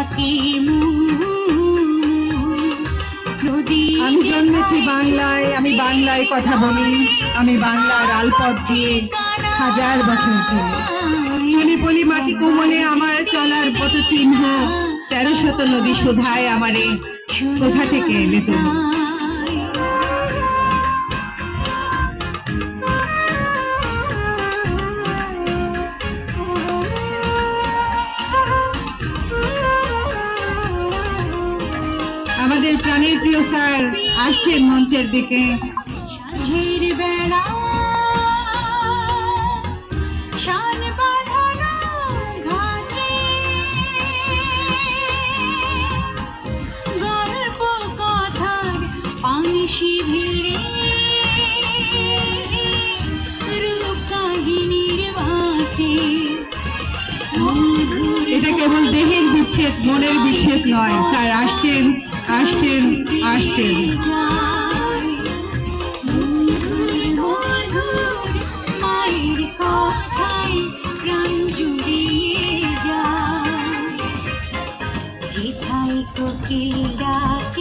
ডাকে নদী। আমি জন্মেছি বাংলায়, আমি বাংলায় কথা বলি, আমি বাংলার আলপথ দিয়ে হাজার বছর চলি। চলি পলি মাটি কোমলে আমার চলার পথ চিহ্ন, 1300 নদী শোধায় আমারে, কোথা থেকে এলে তুমি। আমাদের প্রাণের প্রিয় স্যার আসছেন মঞ্চের দিকে। সাঁঝের বেলা শান বাঁধানো ঘাটে গল্প কথার পাংশি ভিড়ে রূপ কাহিনীর বাটে। এটা কেবল দেহের বিচ্ছেদ, মনের বিচ্ছেদ নয়। স্যার আসছেন, আসছেন, আসছেন। মায়ের কথায় প্রাণ জুড়িয়ে যায়, যেথায় কোকিল ডাক